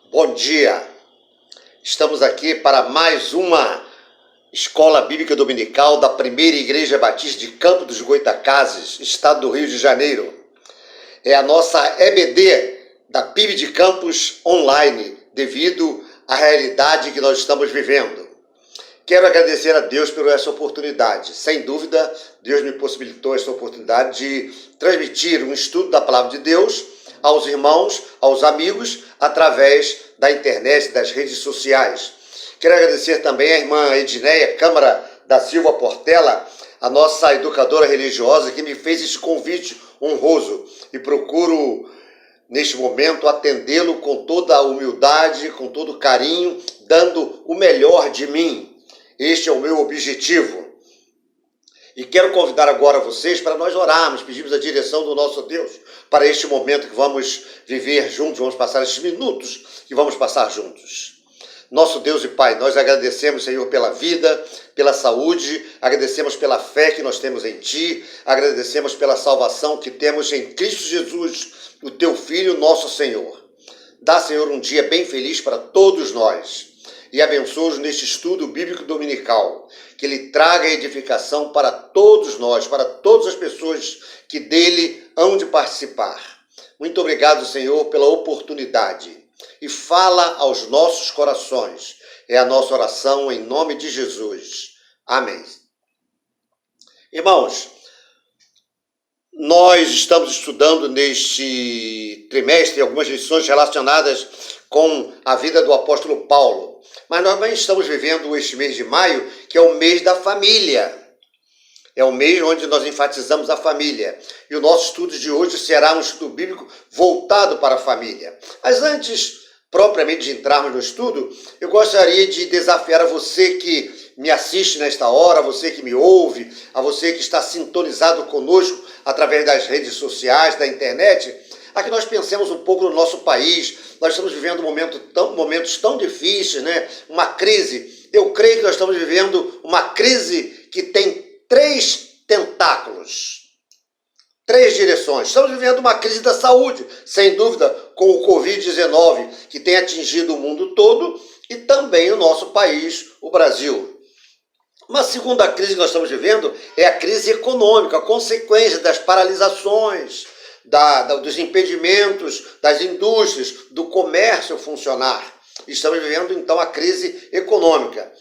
Bom dia! Estamos aqui para mais uma Escola Bíblica Dominical da Primeira Igreja Batista de Campo dos Goitacazes, Estado do Rio de Janeiro. É a nossa EBD da PIB de Campos online, devido à realidade que nós estamos vivendo. Quero agradecer a Deus por essa oportunidade. Sem dúvida, Deus me possibilitou essa oportunidade de transmitir um estudo da Palavra de Deus aos irmãos, aos amigos, através da internet, das redes sociais. Quero agradecer também à irmã Edneia Câmara da Silva Portela, a nossa educadora religiosa, que me fez esse convite honroso e procuro, neste momento, atendê-lo com toda a humildade, com todo o carinho, dando o melhor de mim. Este é o meu objetivo. E quero convidar agora vocês para nós orarmos, pedirmos a direção do nosso Deus para este momento que vamos viver juntos, vamos passar estes minutos que vamos passar juntos. Nosso Deus e Pai, nós agradecemos, Senhor, pela vida, pela saúde, agradecemos pela fé que nós temos em Ti, agradecemos pela salvação que temos em Cristo Jesus, o Teu Filho, nosso Senhor. Dá, Senhor, um dia bem feliz para todos nós e abençoe-nos neste estudo bíblico dominical, que Ele traga edificação para todos nós, para todas as pessoas que dele hão de participar. Muito obrigado, Senhor, pela oportunidade. E fala aos nossos corações. É a nossa oração em nome de Jesus. Amém. Irmãos, nós estamos estudando neste trimestre algumas lições relacionadas com a vida do apóstolo Paulo. Mas nós também estamos vivendo este mês de maio, que é o mês da família. É o mês onde nós enfatizamos a família. E o nosso estudo de hoje será um estudo bíblico voltado para a família. Mas antes, propriamente, de entrarmos no estudo, eu gostaria de desafiar a você que me assiste nesta hora, a você que me ouve, a você que está sintonizado conosco através das redes sociais, da internet, a que nós pensemos um pouco no nosso país. Nós estamos vivendo momentos tão difíceis, né? Uma crise. Eu creio que nós estamos vivendo uma crise que tem 3 tentáculos, 3 direções. Estamos vivendo uma crise da saúde, sem dúvida, com o Covid-19, que tem atingido o mundo todo e também o nosso país, o Brasil. Uma segunda crise que nós estamos vivendo é a crise econômica, a consequência das paralisações, dos impedimentos das indústrias, do comércio funcionar. Estamos vivendo, então, a crise econômica.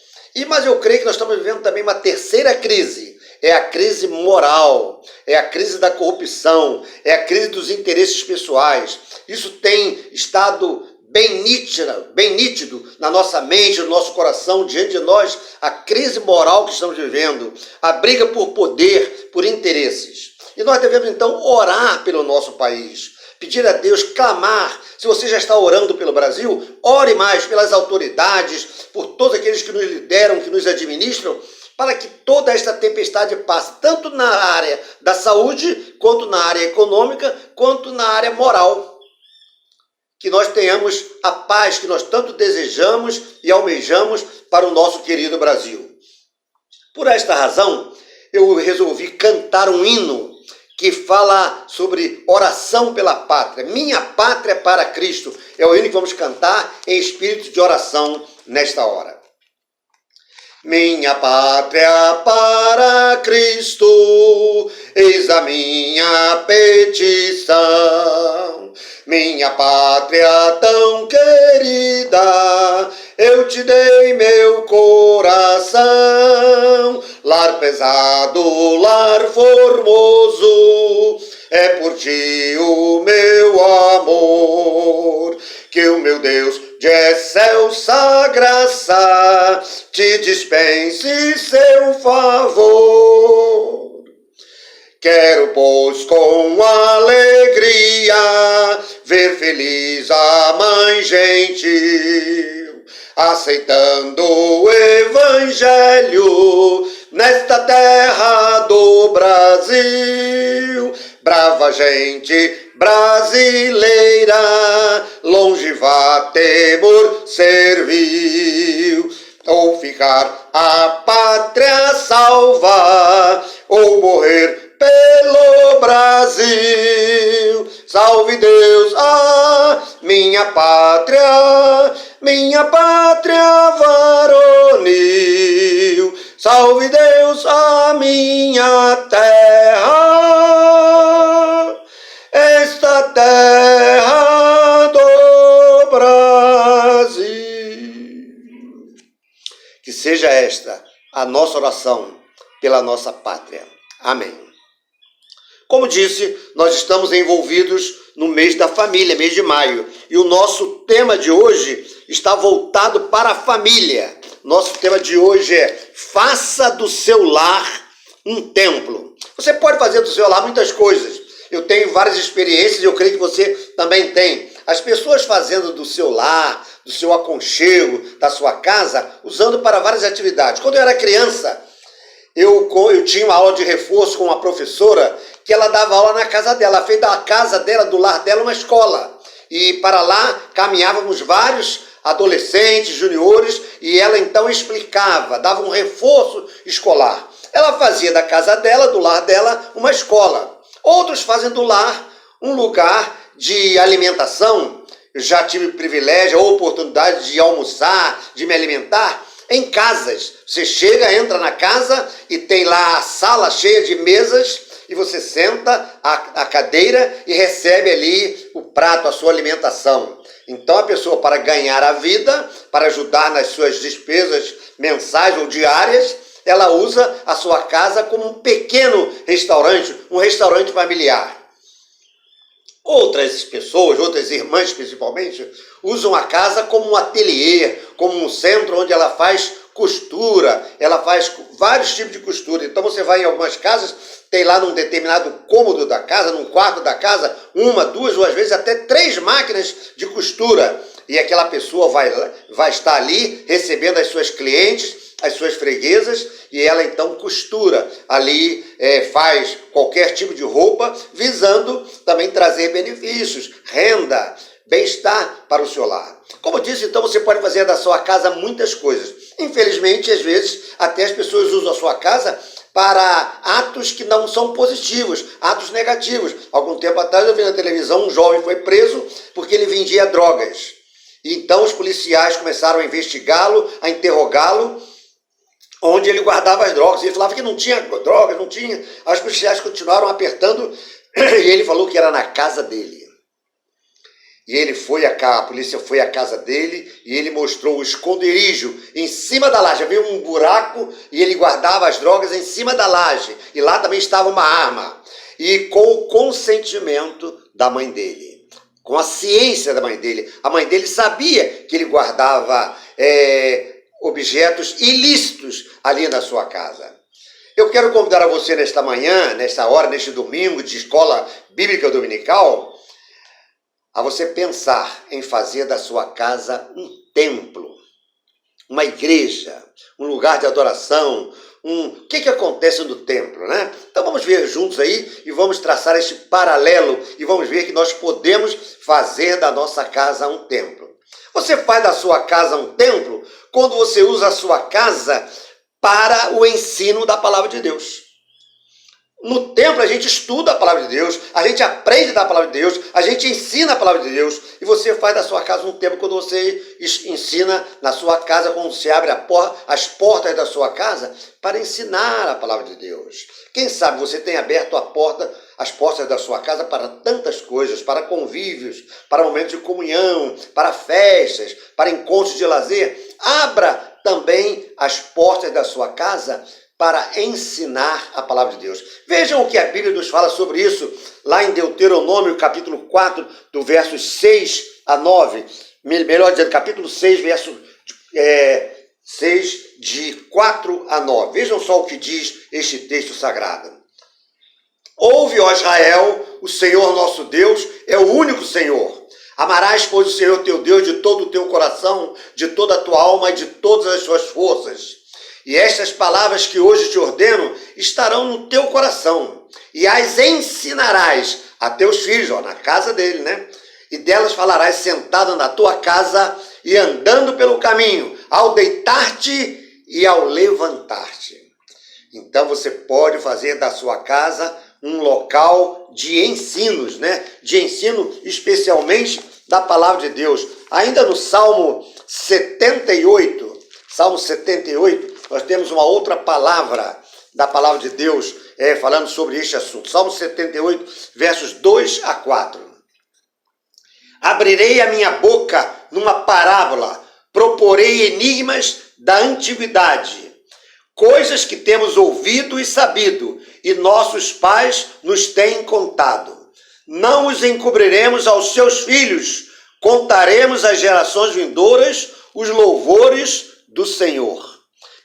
Mas eu creio que nós estamos vivendo também uma terceira crise. É a crise moral, é a crise da corrupção, é a crise dos interesses pessoais. Isso tem estado bem nítido na nossa mente, no nosso coração, diante de nós, a crise moral que estamos vivendo, a briga por poder, por interesses. E nós devemos, então, orar pelo nosso país, pedir a Deus, clamar. Se você já está orando pelo Brasil, ore mais pelas autoridades, por todos aqueles que nos lideram, que nos administram, para que toda esta tempestade passe, tanto na área da saúde, quanto na área econômica, quanto na área moral. Que nós tenhamos a paz que nós tanto desejamos e almejamos para o nosso querido Brasil. Por esta razão, eu resolvi cantar um hino que fala sobre oração pela pátria. Minha pátria para Cristo. É o hino que vamos cantar em espírito de oração nesta hora. Minha pátria para Cristo, eis a minha petição. Minha pátria tão querida, eu te dei meu coração. Lar pesado, lar formoso, é por ti o meu amor. Que o meu Deus de excelsa graça te dispense seu favor. Quero, pois, com alegria ver feliz a mãe gentil, aceitando o evangelho nesta terra do Brasil. Brava gente brasileira, longe vá temor servil, ou ficar a pátria salva, ou morrer pelo Brasil. Salve Deus, minha pátria, minha pátria varonil, salve Deus a minha terra, esta terra do Brasil. Que seja esta a nossa oração pela nossa pátria. Amém. Como disse, nós estamos envolvidos no mês da família, mês de maio. E o nosso tema de hoje está voltado para a família. Nosso tema de hoje é: faça do seu lar um templo. Você pode fazer do seu lar muitas coisas. Eu tenho várias experiências e eu creio que você também tem. As pessoas fazendo do seu lar, do seu aconchego, da sua casa, usando para várias atividades. Quando eu era criança, eu tinha uma aula de reforço com uma professora que ela dava aula na casa dela. Ela fez da casa dela, do lar dela, uma escola. E para lá caminhávamos vários adolescentes, juniores, e ela então explicava, dava um reforço escolar. Ela fazia da casa dela, do lar dela, uma escola. Outros fazem do lar um lugar de alimentação. Eu já tive privilégio ou oportunidade de almoçar, de me alimentar em casas. Você chega, entra na casa e tem lá a sala cheia de mesas e você senta a cadeira e recebe ali o prato, a sua alimentação. Então a pessoa, para ganhar a vida, para ajudar nas suas despesas mensais ou diárias, ela usa a sua casa como um pequeno restaurante, um restaurante familiar. Outras pessoas, outras irmãs principalmente, usam a casa como um ateliê, como um centro onde ela faz costura, ela faz vários tipos de costura. Então você vai em algumas casas, tem lá num determinado cômodo da casa, num quarto da casa, uma, duas ou às vezes até 3 máquinas de costura. E aquela pessoa vai estar ali recebendo as suas clientes, as suas freguesas, e ela então costura ali, faz qualquer tipo de roupa, visando também trazer benefícios, renda, bem-estar para o seu lar. Como disse, então você pode fazer da sua casa muitas coisas. Infelizmente, às vezes, até as pessoas usam a sua casa para atos que não são positivos, atos negativos. Algum tempo atrás eu vi na televisão um jovem foi preso porque ele vendia drogas. Então os policiais começaram a investigá-lo, a interrogá-lo, onde ele guardava as drogas. Ele falava que não tinha drogas, não tinha. Os policiais continuaram apertando e ele falou que era na casa dele. E a polícia foi à casa dele e ele mostrou o esconderijo em cima da laje. Havia um buraco e ele guardava as drogas em cima da laje. E lá também estava uma arma. E com o consentimento da mãe dele, com a ciência da mãe dele. A mãe dele sabia que ele guardava objetos ilícitos ali na sua casa. Eu quero convidar a você nesta manhã, nesta hora, neste domingo de escola bíblica dominical, a você pensar em fazer da sua casa um templo, uma igreja, um lugar de adoração. O que acontece no templo, né? Então vamos ver juntos aí e vamos traçar este paralelo e vamos ver que nós podemos fazer da nossa casa um templo. Você faz da sua casa um templo quando você usa a sua casa para o ensino da palavra de Deus. No templo a gente estuda a palavra de Deus, a gente aprende da palavra de Deus, a gente ensina a palavra de Deus. E você faz da sua casa um templo quando você ensina na sua casa, quando você abre as portas da sua casa para ensinar a palavra de Deus. Quem sabe você tem aberto as portas da sua casa para tantas coisas, para convívios, para momentos de comunhão, para festas, para encontros de lazer. Abra também as portas da sua casa para ensinar a palavra de Deus. Vejam o que a Bíblia nos fala sobre isso, lá em Deuteronômio, capítulo 4, do versos 6 a 9. Melhor dizendo, capítulo 6, verso 6, de 4 a 9. Vejam só o que diz este texto sagrado. Ouve, ó Israel, o Senhor nosso Deus é o único Senhor. Amarás, pois, o Senhor teu Deus de todo o teu coração, de toda a tua alma e de todas as suas forças. E estas palavras que hoje te ordeno estarão no teu coração, e as ensinarás a teus filhos, na casa dele, né? E delas falarás sentado na tua casa e andando pelo caminho, ao deitar-te e ao levantar-te. Então você pode fazer da sua casa um local de ensinos, né? De ensino especialmente da palavra de Deus. Ainda no Salmo 78, nós temos uma outra palavra da palavra de Deus falando sobre este assunto. Salmo 78, versos 2 a 4. Abrirei a minha boca numa parábola, proporei enigmas da antiguidade, coisas que temos ouvido e sabido, e nossos pais nos têm contado. Não os encobriremos aos seus filhos, contaremos às gerações vindouras os louvores do Senhor.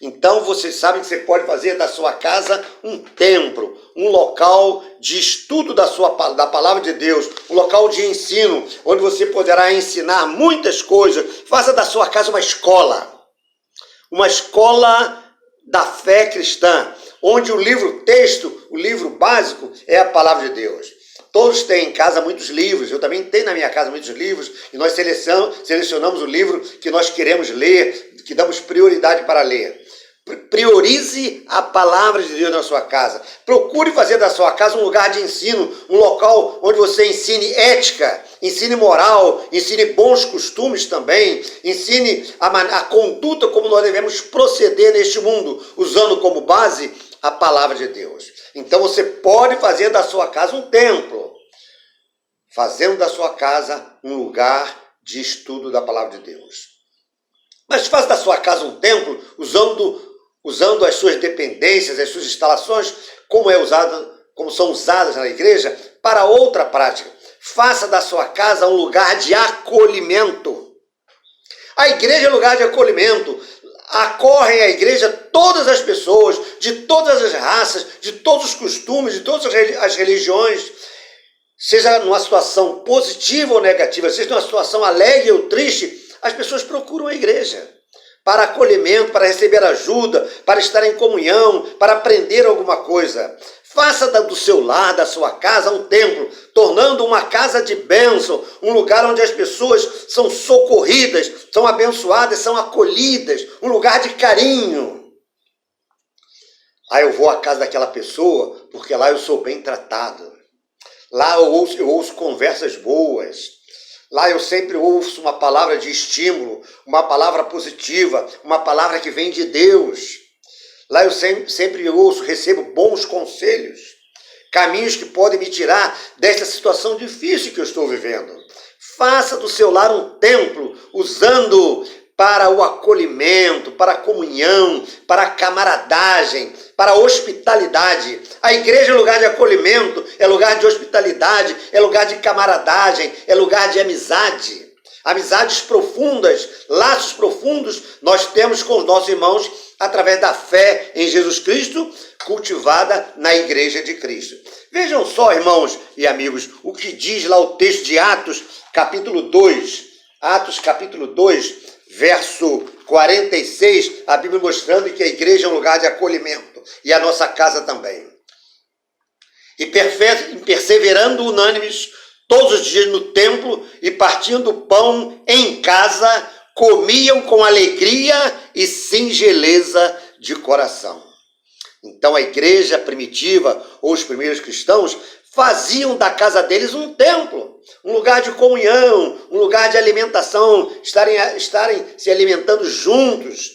Então você sabe que você pode fazer da sua casa um templo, um local de estudo da palavra de Deus, um local de ensino, onde você poderá ensinar muitas coisas. Faça da sua casa uma escola da fé cristã, onde o livro texto, o livro básico é a palavra de Deus. Todos têm em casa muitos livros, eu também tenho na minha casa muitos livros, e nós selecionamos o livro que nós queremos ler, que damos prioridade para ler. Priorize a palavra de Deus na sua casa. Procure fazer da sua casa um lugar de ensino, um local onde você ensine ética, ensine moral, ensine bons costumes também, ensine a conduta como nós devemos proceder neste mundo, usando como base a palavra de Deus. Então você pode fazer da sua casa um templo, fazendo da sua casa um lugar de estudo da palavra de Deus. Mas faça da sua casa um templo usando as suas dependências, as suas instalações, como são usadas na igreja, para outra prática. Faça da sua casa um lugar de acolhimento. A igreja é lugar de acolhimento. Acorrem à igreja todas as pessoas, de todas as raças, de todos os costumes, de todas as religiões, seja numa situação positiva ou negativa, seja numa situação alegre ou triste, as pessoas procuram a igreja para acolhimento, para receber ajuda, para estar em comunhão, para aprender alguma coisa. Faça do seu lar, da sua casa, um templo, tornando uma casa de bênção, um lugar onde as pessoas são socorridas, são abençoadas, são acolhidas, um lugar de carinho. Eu vou à casa daquela pessoa porque lá eu sou bem tratado. Lá eu ouço conversas boas. Lá eu sempre ouço uma palavra de estímulo, uma palavra positiva, uma palavra que vem de Deus. Lá eu sempre recebo bons conselhos, caminhos que podem me tirar desta situação difícil que eu estou vivendo. Faça do seu lar um templo, usando para o acolhimento, para a comunhão, para a camaradagem, para a hospitalidade. A igreja é lugar de acolhimento, é lugar de hospitalidade, é lugar de camaradagem, é lugar de amizade. Amizades profundas, laços profundos nós temos com os nossos irmãos através da fé em Jesus Cristo, cultivada na igreja de Cristo. Vejam só, irmãos e amigos, o que diz lá o texto de Atos, capítulo 2. Atos, capítulo 2, verso 46, a Bíblia mostrando que a igreja é um lugar de acolhimento, e a nossa casa também. E perseverando unânimes todos os dias no templo e partindo pão em casa, comiam com alegria e singeleza de coração. Então a igreja primitiva, ou os primeiros cristãos, faziam da casa deles um templo, um lugar de comunhão, um lugar de alimentação, estarem se alimentando juntos,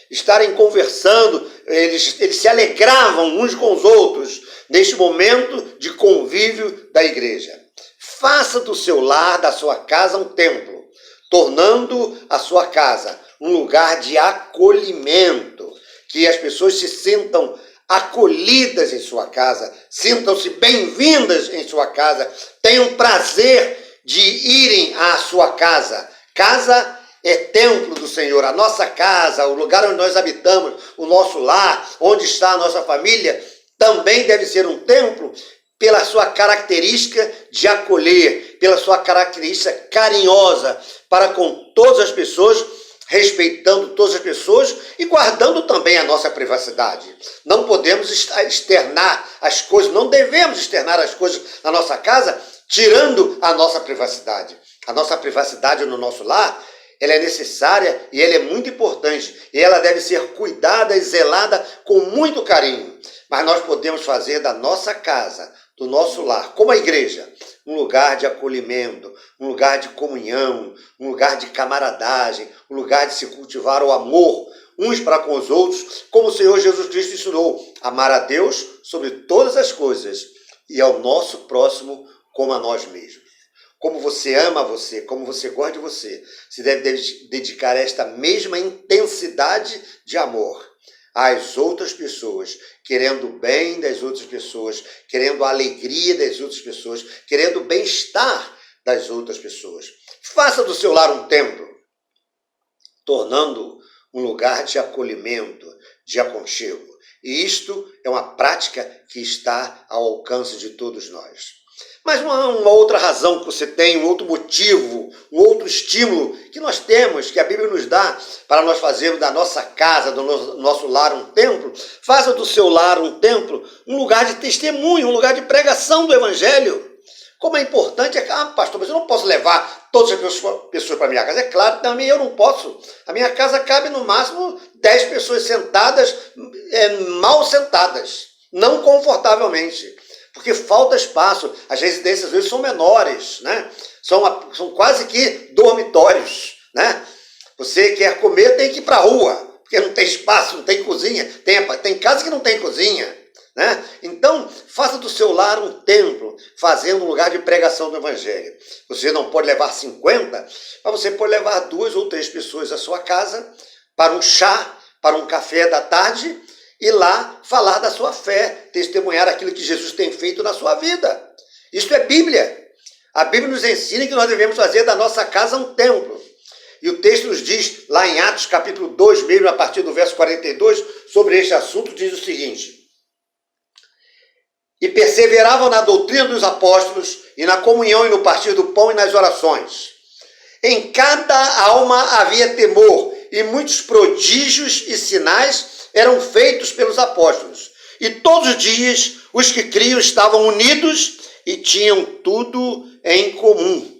estarem conversando, eles se alegravam uns com os outros neste momento de convívio da igreja. Faça do seu lar, da sua casa, um templo, tornando a sua casa um lugar de acolhimento, que as pessoas se sintam acolhidas em sua casa, sintam-se bem-vindas em sua casa, tenham prazer de irem à sua casa. Casa é templo do Senhor, a nossa casa, o lugar onde nós habitamos, o nosso lar, onde está a nossa família, também deve ser um templo pela sua característica de acolher, pela sua característica carinhosa para com todas as pessoas, respeitando todas as pessoas e guardando também a nossa privacidade. Não podemos externar as coisas, não devemos externar as coisas na nossa casa, tirando a nossa privacidade. A nossa privacidade no nosso lar, ela é necessária e ela é muito importante. E ela deve ser cuidada e zelada com muito carinho. Mas nós podemos fazer da nossa casa, do nosso lar, como a igreja, um lugar de acolhimento, um lugar de comunhão, um lugar de camaradagem, um lugar de se cultivar o amor uns para com os outros, como o Senhor Jesus Cristo ensinou, amar a Deus sobre todas as coisas e ao nosso próximo como a nós mesmos. Como você ama você, como você gosta de você, se deve dedicar esta mesma intensidade de amor às outras pessoas, querendo o bem das outras pessoas, querendo a alegria das outras pessoas, querendo o bem-estar das outras pessoas. Faça do seu lar um templo, tornando um lugar de acolhimento, de aconchego. E isto é uma prática que está ao alcance de todos nós. Mas uma outra razão que você tem, um outro motivo, um outro estímulo que nós temos, que a Bíblia nos dá para nós fazermos da nossa casa, do nosso lar um templo, faça do seu lar um templo, um lugar de testemunho, um lugar de pregação do Evangelho. Como é importante, pastor, mas eu não posso levar todas as pessoas para a minha casa. É claro, também eu não posso. A minha casa cabe no máximo 10 pessoas sentadas, mal sentadas, não confortavelmente. Porque falta espaço. As residências às vezes são menores, né? São quase que dormitórios, né? Você quer comer, tem que ir para a rua, porque não tem espaço, não tem cozinha. Tem casa que não tem cozinha, né? Então, faça do seu lar um templo, fazendo um lugar de pregação do Evangelho. Você não pode levar 50, mas você pode levar 2 ou 3 pessoas à sua casa para um chá, para um café da tarde, e lá falar da sua fé, testemunhar aquilo que Jesus tem feito na sua vida. Isto é Bíblia. A Bíblia nos ensina que nós devemos fazer da nossa casa um templo. E o texto nos diz, lá em Atos capítulo 2, mesmo a partir do verso 42, sobre este assunto, diz o seguinte: e perseveravam na doutrina dos apóstolos, e na comunhão, e no partir do pão, e nas orações. Em cada alma havia temor, e muitos prodígios e sinais eram feitos pelos apóstolos. E todos os dias os que criam estavam unidos e tinham tudo em comum.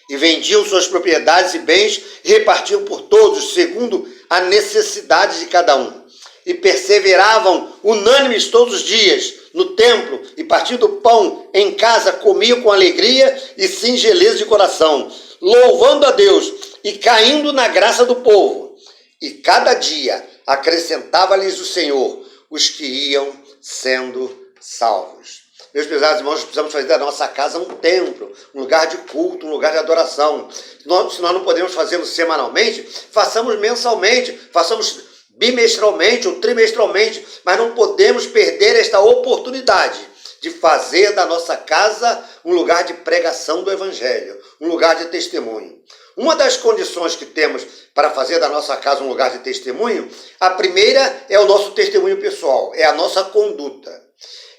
E vendiam suas propriedades e bens e repartiam por todos, segundo a necessidade de cada um. E perseveravam unânimes todos os dias no templo, e partindo o pão em casa, comiam com alegria e singeleza de coração, louvando a Deus e caindo na graça do povo. E cada dia acrescentava-lhes o Senhor os que iam sendo salvos. Meus pesados irmãos, nós precisamos fazer da nossa casa um templo, um lugar de culto, um lugar de adoração. Se nós não podemos fazê-lo semanalmente, façamos mensalmente, façamos bimestralmente ou trimestralmente, mas não podemos perder esta oportunidade de fazer da nossa casa um lugar de pregação do Evangelho, um lugar de testemunho. Uma das condições que temos para fazer da nossa casa um lugar de testemunho, a primeira é o nosso testemunho pessoal, é a nossa conduta.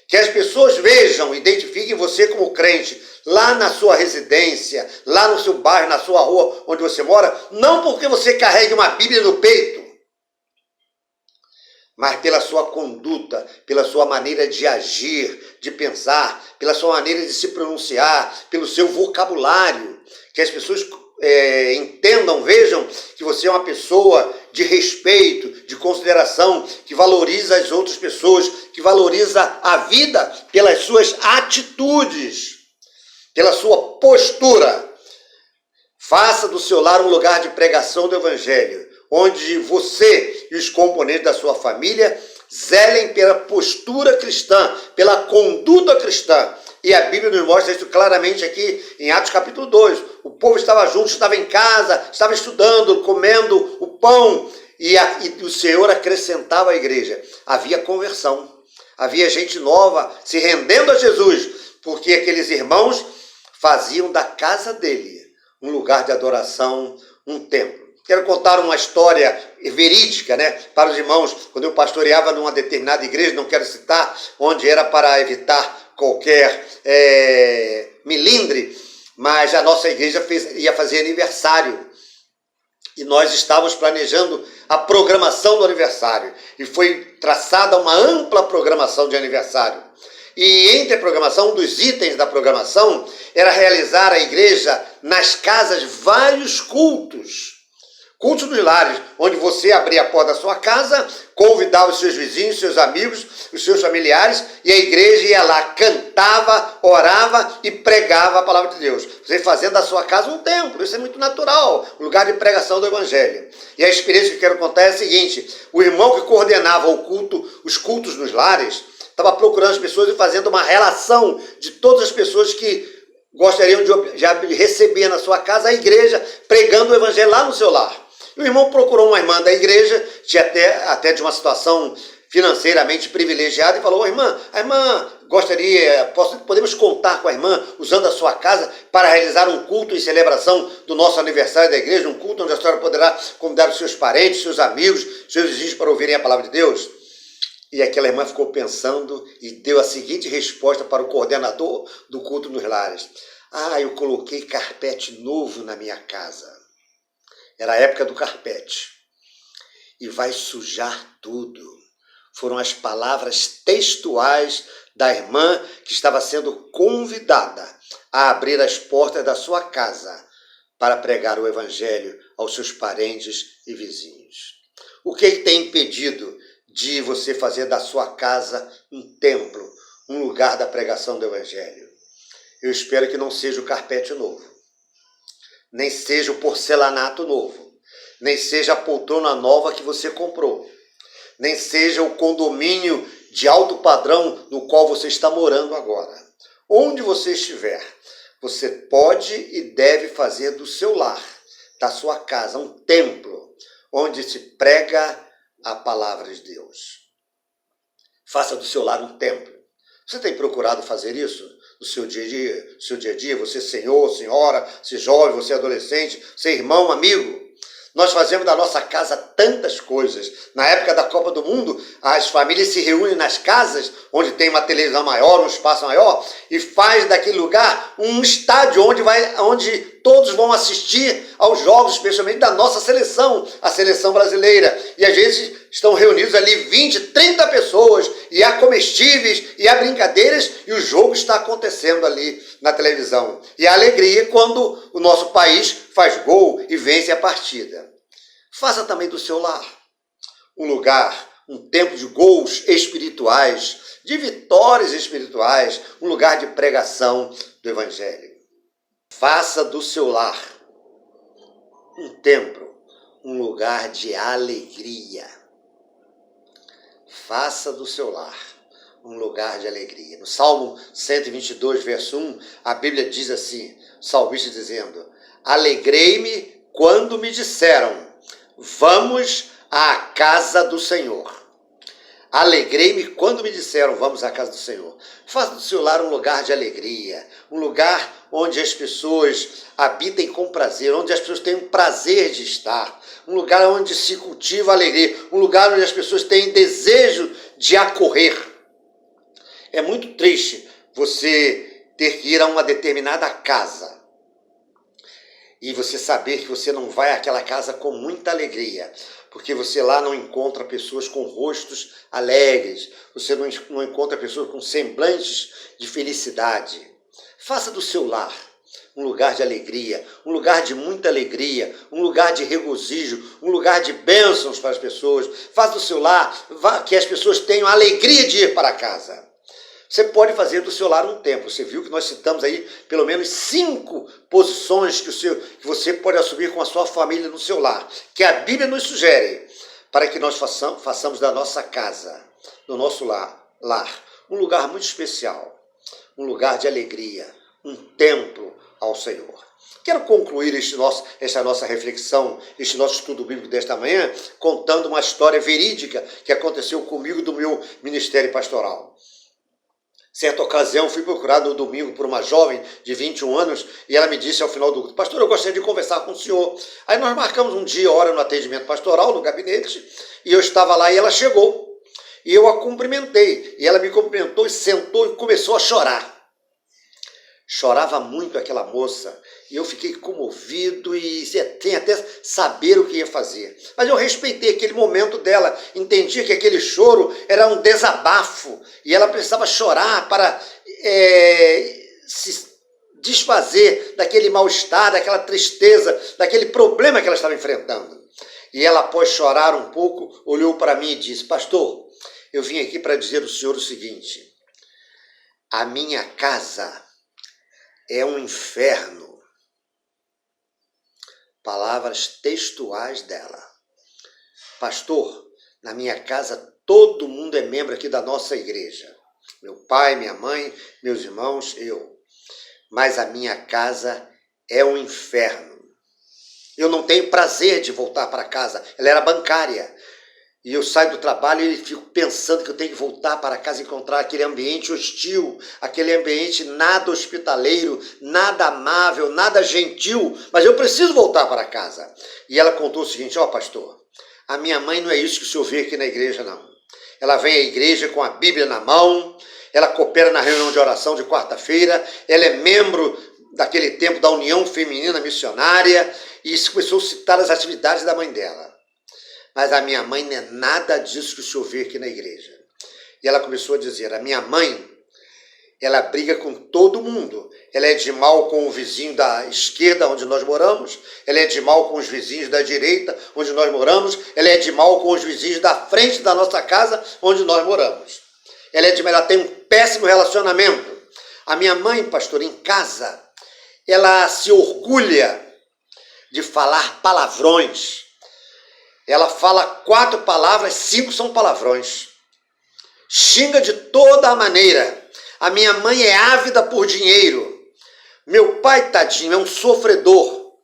Que as pessoas vejam, identifiquem você como crente, lá na sua residência, lá no seu bairro, na sua rua onde você mora, não porque você carregue uma Bíblia no peito, mas pela sua conduta, pela sua maneira de agir, de pensar, pela sua maneira de se pronunciar, pelo seu vocabulário, que as pessoas entendam, vejam que você é uma pessoa de respeito, de consideração, que valoriza as outras pessoas, que valoriza a vida pelas suas atitudes, pela sua postura. Faça do seu lar um lugar de pregação do Evangelho, onde você e os componentes da sua família zelem pela postura cristã, pela conduta cristã. E a Bíblia nos mostra isso claramente aqui em Atos capítulo 2. O povo estava junto, estava em casa, estava estudando, comendo o pão, e o Senhor acrescentava à igreja. Havia conversão, havia gente nova se rendendo a Jesus, porque aqueles irmãos faziam da casa dele um lugar de adoração, um templo. Quero contar uma história verídica, né, para os irmãos. Quando eu pastoreava numa determinada igreja, não quero citar, onde era para evitar qualquer milindre, mas a nossa igreja ia fazer aniversário. E nós estávamos planejando a programação do aniversário. E foi traçada uma ampla programação de aniversário. E entre a programação, um dos itens da programação era realizar a igreja nas casas vários cultos. Cultos nos lares, onde você abria a porta da sua casa, convidava os seus vizinhos, seus amigos, os seus familiares, e a igreja ia lá, cantava, orava e pregava a palavra de Deus. Você fazendo da sua casa um templo, isso é muito natural, um lugar de pregação do evangelho. E a experiência que eu quero contar é a seguinte: o irmão que coordenava o culto, os cultos nos lares, estava procurando as pessoas e fazendo uma relação de todas as pessoas que gostariam de receber na sua casa a igreja, pregando o evangelho lá no seu lar. E o irmão procurou uma irmã da igreja, tinha até de uma situação financeiramente privilegiada, e falou: "Ô, irmã, a irmã gostaria, podemos contar com a irmã, usando a sua casa, para realizar um culto em celebração do nosso aniversário da igreja, um culto onde a senhora poderá convidar os seus parentes, seus amigos, seus vizinhos para ouvirem a palavra de Deus?" E aquela irmã ficou pensando e deu a seguinte resposta para o coordenador do culto nos lares: "Eu coloquei carpete novo na minha casa. Era a época do carpete. E vai sujar tudo." Foram as palavras textuais da irmã que estava sendo convidada a abrir as portas da sua casa para pregar o evangelho aos seus parentes e vizinhos. O que tem impedido de você fazer da sua casa um templo, um lugar da pregação do evangelho? Eu espero que não seja o carpete novo, nem seja o porcelanato novo, nem seja a poltrona nova que você comprou, nem seja o condomínio de alto padrão no qual você está morando agora. Onde você estiver, você pode e deve fazer do seu lar, da sua casa, um templo onde se prega a palavra de Deus. Faça do seu lar um templo. Você tem procurado fazer isso no seu dia a dia? Você senhor, senhora, você jovem, você adolescente, você irmão, amigo? Nós fazemos da nossa casa tantas coisas. Na época da Copa do Mundo, as famílias se reúnem nas casas, onde tem uma televisão maior, um espaço maior, e faz daquele lugar um estádio onde todos vão assistir aos jogos, especialmente da nossa seleção, a seleção brasileira. E às vezes estão reunidos ali 20, 30 pessoas, e há comestíveis, e há brincadeiras, e o jogo está acontecendo ali na televisão. E a alegria quando o nosso país faz gol e vence a partida. Faça também do seu lar um lugar, um templo de gols espirituais, de vitórias espirituais, um lugar de pregação do evangelho. Faça do seu lar um templo, um lugar de alegria. Faça do seu lar um lugar de alegria. No Salmo 122, verso 1, a Bíblia diz assim, o salmista dizendo: "Alegrei-me quando me disseram, vamos à casa do Senhor." Alegrei-me quando me disseram, vamos à casa do Senhor. Faça do seu lar um lugar de alegria, um lugar onde as pessoas habitem com prazer, onde as pessoas tenham prazer de estar, um lugar onde se cultiva a alegria, um lugar onde as pessoas têm desejo de acorrer. É muito triste você ter que ir a uma determinada casa e você saber que você não vai àquela casa com muita alegria, porque você lá não encontra pessoas com rostos alegres, você não encontra pessoas com semblantes de felicidade. Faça do seu lar um lugar de alegria, um lugar de muita alegria, um lugar de regozijo, um lugar de bênçãos para as pessoas. Faça do seu lar que as pessoas tenham a alegria de ir para casa. Você pode fazer do seu lar um templo. Você viu que nós citamos aí pelo menos 5 posições que você pode assumir com a sua família no seu lar, que a Bíblia nos sugere, para que nós façamos da nossa casa, do nosso lar, um lugar muito especial, um lugar de alegria, um templo ao Senhor. Quero concluir esta nossa reflexão, este nosso estudo bíblico desta manhã, contando uma história verídica que aconteceu comigo do meu ministério pastoral. Certa ocasião, fui procurado no domingo por uma jovem de 21 anos e ela me disse ao final do culto: "Pastor, eu gostaria de conversar com o senhor." Aí nós marcamos um dia, hora no atendimento pastoral, no gabinete, e eu estava lá e ela chegou. E eu a cumprimentei, e ela me cumprimentou e sentou e começou a chorar. Chorava muito aquela moça, e eu fiquei comovido e sem até saber o que ia fazer. Mas eu respeitei aquele momento dela, entendi que aquele choro era um desabafo, e ela precisava chorar para se desfazer daquele mal-estar, daquela tristeza, daquele problema que ela estava enfrentando. E ela, após chorar um pouco, olhou para mim e disse: pastor, eu vim aqui para dizer ao senhor o seguinte: a minha casa é um inferno. Palavras textuais dela. Pastor, na minha casa todo mundo é membro aqui da nossa igreja. Meu pai, minha mãe, meus irmãos, eu. Mas a minha casa é um inferno. Eu não tenho prazer de voltar para casa. Ela era bancária. E eu saio do trabalho e fico pensando que eu tenho que voltar para casa e encontrar aquele ambiente hostil, aquele ambiente nada hospitaleiro, nada amável, nada gentil, mas eu preciso voltar para casa. E ela contou o seguinte: ó, pastor, a minha mãe não é isso que o senhor vê aqui na igreja, não. Ela vem à igreja com a Bíblia na mão, ela coopera na reunião de oração de quarta-feira, ela é membro daquele tempo da União Feminina Missionária, e começou a citar as atividades da mãe dela. Mas a minha mãe não é nada disso que o senhor vê aqui na igreja. E ela começou a dizer: a minha mãe, ela briga com todo mundo. Ela é de mal com o vizinho da esquerda, onde nós moramos. Ela é de mal com os vizinhos da direita, onde nós moramos. Ela é de mal com os vizinhos da frente da nossa casa, onde nós moramos. Ela tem um péssimo relacionamento. A minha mãe, pastor, em casa, ela se orgulha de falar palavrões. Ela fala 4 palavras, 5 são palavrões. Xinga de toda a maneira. A minha mãe é ávida por dinheiro. Meu pai, tadinho, é um sofredor.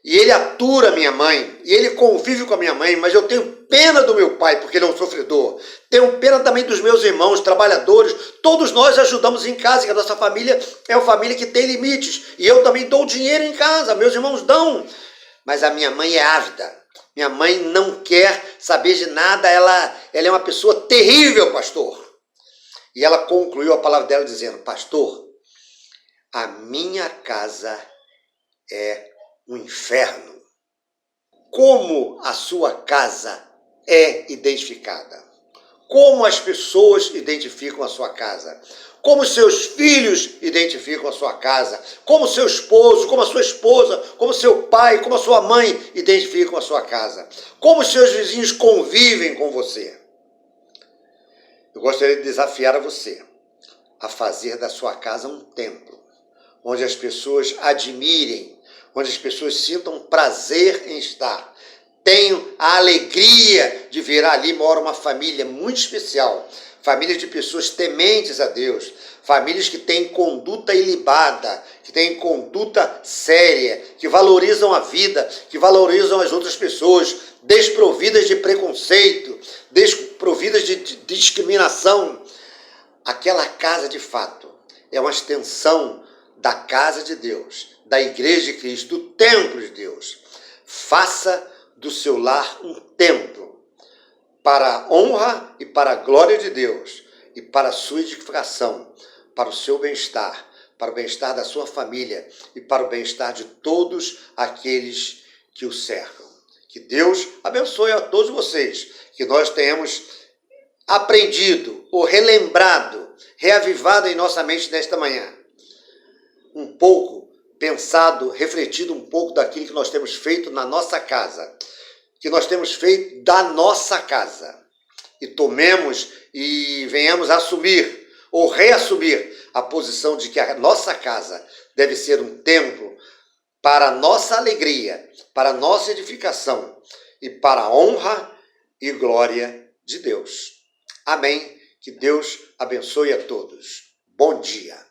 E ele atura a minha mãe. E ele convive com a minha mãe. Mas eu tenho pena do meu pai, porque ele é um sofredor. Tenho pena também dos meus irmãos, trabalhadores. Todos nós ajudamos em casa, que a nossa família é uma família que tem limites. E eu também dou dinheiro em casa. Meus irmãos dão. Mas a minha mãe é ávida. Minha mãe não quer saber de nada, ela é uma pessoa terrível, pastor. E ela concluiu a palavra dela dizendo: pastor, a minha casa é um inferno. Como a sua casa é identificada? Como as pessoas identificam a sua casa? Como seus filhos identificam a sua casa? Como seu esposo, como a sua esposa, como seu pai, como a sua mãe identificam a sua casa? Como seus vizinhos convivem com você? Eu gostaria de desafiar a você a fazer da sua casa um templo, onde as pessoas admirem, onde as pessoas sintam prazer em estar. Tenho a alegria de ver ali mora uma família muito especial, família de pessoas tementes a Deus, famílias que têm conduta ilibada, que têm conduta séria, que valorizam a vida, que valorizam as outras pessoas, desprovidas de preconceito, desprovidas de discriminação. Aquela casa, de fato, é uma extensão da casa de Deus, da igreja de Cristo, do templo de Deus. Faça do seu lar um templo para a honra e para a glória de Deus e para a sua edificação, para o seu bem-estar, para o bem-estar da sua família e para o bem-estar de todos aqueles que o cercam. Que Deus abençoe a todos vocês, que nós tenhamos aprendido ou relembrado, reavivado em nossa mente nesta manhã, um pouco pensado, refletido um pouco daquilo que nós temos feito na nossa casa, que nós temos feito da nossa casa, e tomemos e venhamos assumir ou reassumir a posição de que a nossa casa deve ser um templo para a nossa alegria, para a nossa edificação e para a honra e glória de Deus. Amém. Que Deus abençoe a todos. Bom dia.